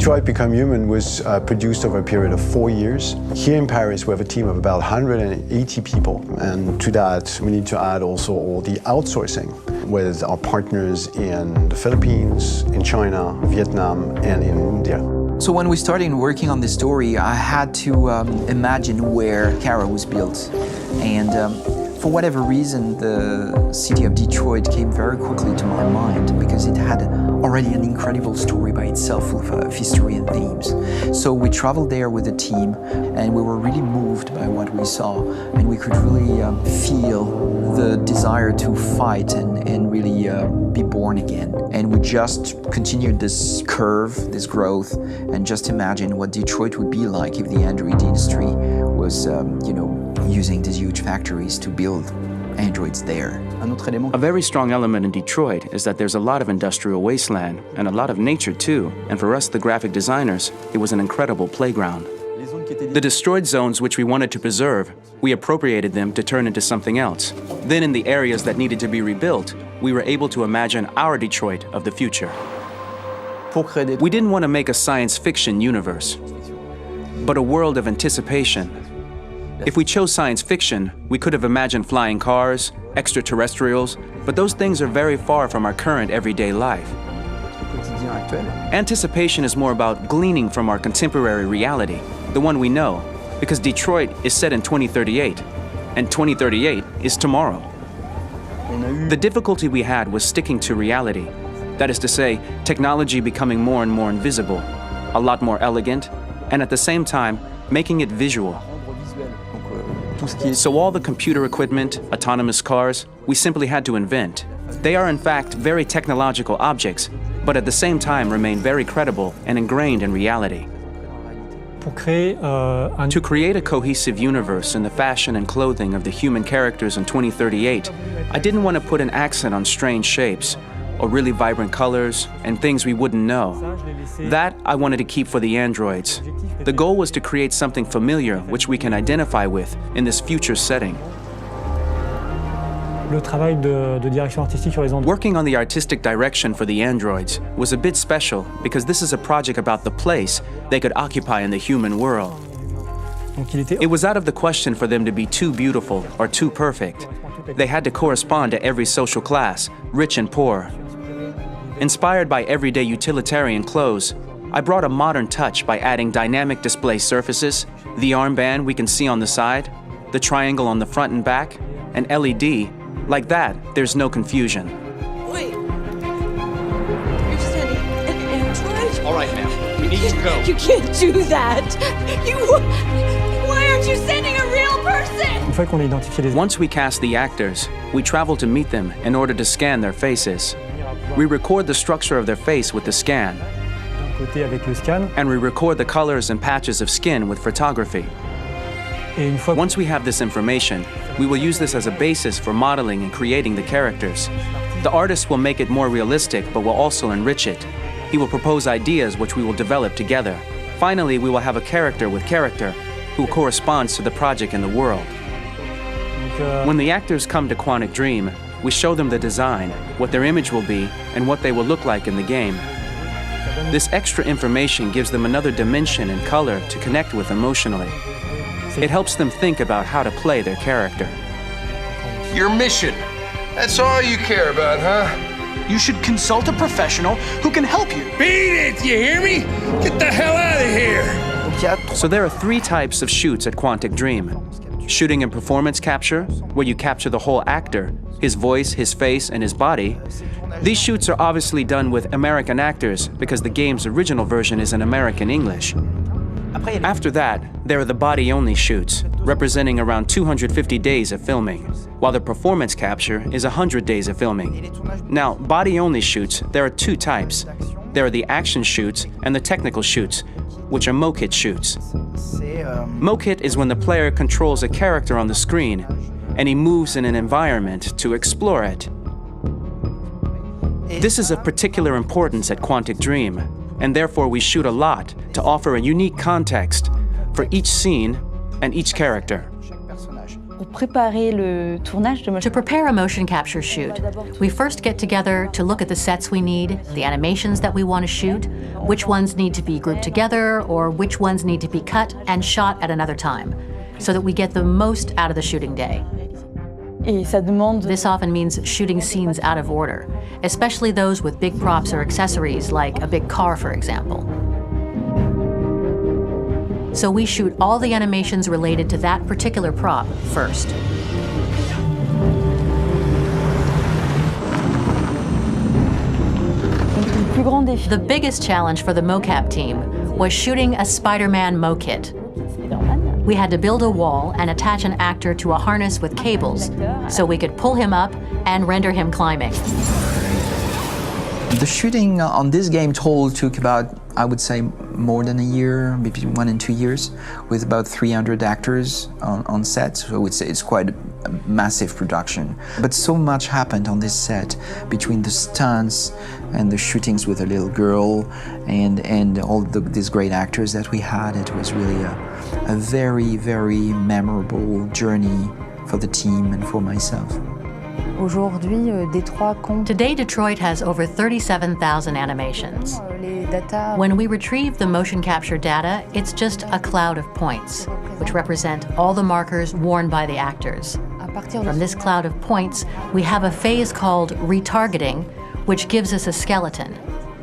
Detroit Become Human was produced over a period of 4 years. Here in Paris, we have a team of about 180 people. And to that, we need to add also all the outsourcing with our partners in the Philippines, in China, Vietnam, and in India. So when we started working on this story, I had to imagine where Kara was built. And for whatever reason, the city of Detroit came very quickly to my mind because it had already an incredible story by itself of history and themes. So we traveled there with the team and we were really moved by what we saw, and we could really feel the desire to fight and really be born again. And we just continued this curve, this growth, and just imagine what Detroit would be like if the Android industry was, using these huge factories to build androids there. A very strong element in Detroit is that there's a lot of industrial wasteland and a lot of nature too, and for us, the graphic designers, it was an incredible playground. The destroyed zones which we wanted to preserve, we appropriated them to turn into something else. Then in the areas that needed to be rebuilt, we were able to imagine our Detroit of the future. We didn't want to make a science fiction universe, but a world of anticipation. If we chose science fiction, we could have imagined flying cars, extraterrestrials, but those things are very far from our current everyday life. Anticipation is more about gleaning from our contemporary reality, the one we know, because Detroit is set in 2038, and 2038 is tomorrow. The difficulty we had was sticking to reality. That is to say, technology becoming more and more invisible, a lot more elegant, and at the same time, making it visual. So all the computer equipment, autonomous cars, we simply had to invent. They are in fact very technological objects, but at the same time remain very credible and ingrained in reality. To create a cohesive universe in the fashion and clothing of the human characters in 2038, I didn't want to put an accent on strange shapes, or really vibrant colors, and things we wouldn't know. That I wanted to keep for the androids. The goal was to create something familiar which we can identify with in this future setting. Working on the artistic direction for the androids was a bit special because this is a project about the place they could occupy in the human world. It was out of the question for them to be too beautiful or too perfect. They had to correspond to every social class, rich and poor. Inspired by everyday utilitarian clothes, I brought a modern touch by adding dynamic display surfaces, the armband we can see on the side, the triangle on the front and back, an LED. Like that, there's no confusion. Wait. You're sending an android? All right, ma'am. We need to go. You can't do that. Why aren't you sending a real person? Once we cast the actors, we travel to meet them in order to scan their faces. We record the structure of their face with the scan, and we record the colors and patches of skin with photography. Once we have this information, we will use this as a basis for modeling and creating the characters. The artist will make it more realistic, but will also enrich it. He will propose ideas which we will develop together. Finally, we will have a character with character who corresponds to the project in the world. When the actors come to Quantic Dream, we show them the design, what their image will be, and what they will look like in the game. This extra information gives them another dimension and color to connect with emotionally. It helps them think about how to play their character. Your mission. That's all you care about, huh? You should consult a professional who can help you. Beat it, you hear me? Get the hell out of here! So there are 3 types of shoots at Quantic Dream. Shooting and performance capture, where you capture the whole actor, his voice, his face, and his body. These shoots are obviously done with American actors because the game's original version is in American English. After that, there are the body-only shoots, representing around 250 days of filming, while the performance capture is 100 days of filming. Now, body-only shoots, there are 2 types. There are the action shoots and the technical shoots, which are mokit shoots. Mokit is when the player controls a character on the screen, and he moves in an environment to explore it. This is of particular importance at Quantic Dream, and therefore we shoot a lot to offer a unique context for each scene and each character. To prepare a motion capture shoot, we first get together to look at the sets we need, the animations that we want to shoot, which ones need to be grouped together, or which ones need to be cut and shot at another time, so that we get the most out of the shooting day. This often means shooting scenes out of order, especially those with big props or accessories, like a big car, for example. So we shoot all the animations related to that particular prop first. The biggest challenge for the mocap team was shooting a Spider-Man mo-kit. We had to build a wall and attach an actor to a harness with cables so we could pull him up and render him climbing. The shooting on this game took about, I would say, more than a year, maybe 1 and 2 years, with about 300 actors on set. So it's quite a massive production. But so much happened on this set between the stunts and the shootings with a little girl and all these great actors that we had. It was really a very, very memorable journey for the team and for myself. Today, Detroit has over 37,000 animations. When we retrieve the motion capture data, it's just a cloud of points, which represent all the markers worn by the actors. From this cloud of points, we have a phase called retargeting, which gives us a skeleton.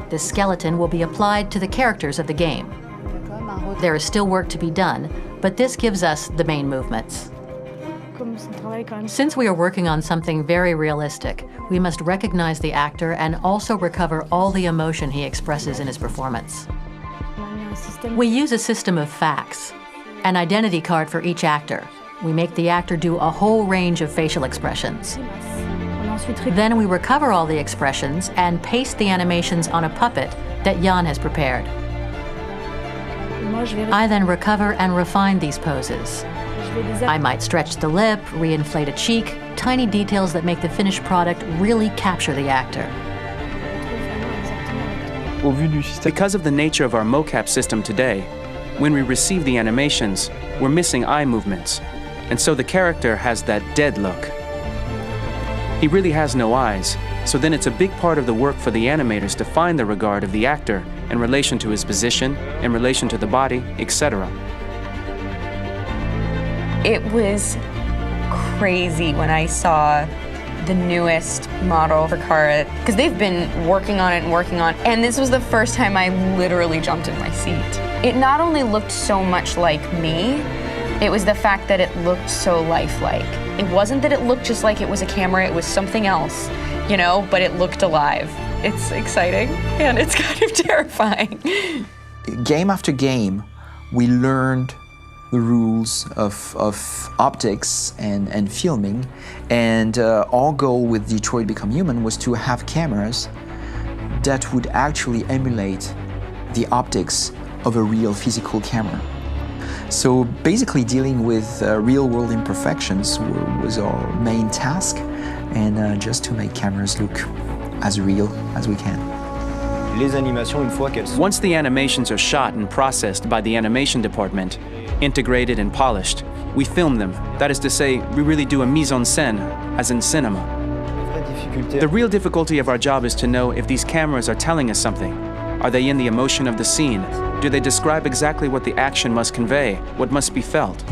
This skeleton will be applied to the characters of the game. There is still work to be done, but this gives us the main movements. Since we are working on something very realistic, we must recognize the actor and also recover all the emotion he expresses in his performance. We use a system of facts, an identity card for each actor. We make the actor do a whole range of facial expressions. Then we recover all the expressions and paste the animations on a puppet that Jan has prepared. I then recover and refine these poses. I might stretch the lip, reinflate a cheek, tiny details that make the finished product really capture the actor. Because of the nature of our mocap system today, when we receive the animations, we're missing eye movements, and so the character has that dead look. He really has no eyes, so then it's a big part of the work for the animators to find the regard of the actor in relation to his position, in relation to the body, etc. It was crazy when I saw the newest model for Kara, because they've been working on it, and this was the first time I literally jumped in my seat. It not only looked so much like me, it was the fact that it looked so lifelike. It wasn't that it looked just like it was a camera, it was something else, you know, but it looked alive. It's exciting, and it's kind of terrifying. Game after game, we learned the rules of optics and filming, and our goal with Detroit Become Human was to have cameras that would actually emulate the optics of a real physical camera. So basically dealing with real-world imperfections was our main task, and just to make cameras look as real as we can. Once the animations are shot and processed by the animation department, integrated and polished, we film them. That is to say, we really do a mise en scène, as in cinema. The real difficulty of our job is to know if these cameras are telling us something. Are they in the emotion of the scene? Do they describe exactly what the action must convey, what must be felt?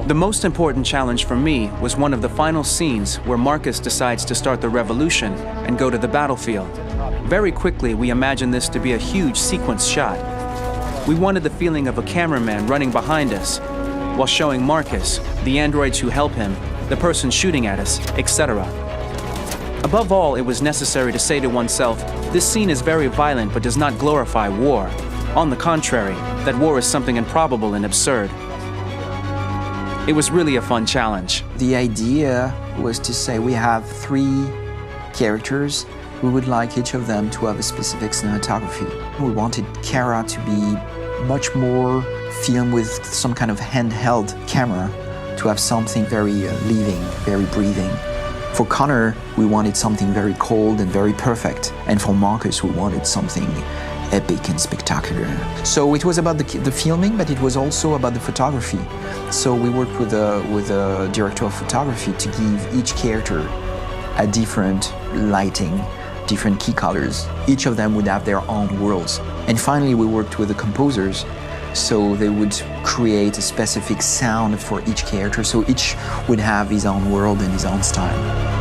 The most important challenge for me was one of the final scenes where Marcus decides to start the revolution and go to the battlefield. Very quickly, we imagined this to be a huge sequence shot. We wanted the feeling of a cameraman running behind us while showing Marcus, the androids who help him, the person shooting at us, etc. Above all, it was necessary to say to oneself, this scene is very violent but does not glorify war. On the contrary, that war is something improbable and absurd. It was really a fun challenge. The idea was to say we have 3 characters. We would like each of them to have a specific cinematography. We wanted Kara to be much more filmed with some kind of handheld camera, to have something very living, very breathing. For Connor, we wanted something very cold and very perfect. And for Marcus, we wanted something epic and spectacular. So it was about the filming, but it was also about the photography. So we worked with a director of photography to give each character a different lighting, different key colors. Each of them would have their own worlds. And finally, we worked with the composers, so they would create a specific sound for each character, so each would have his own world and his own style.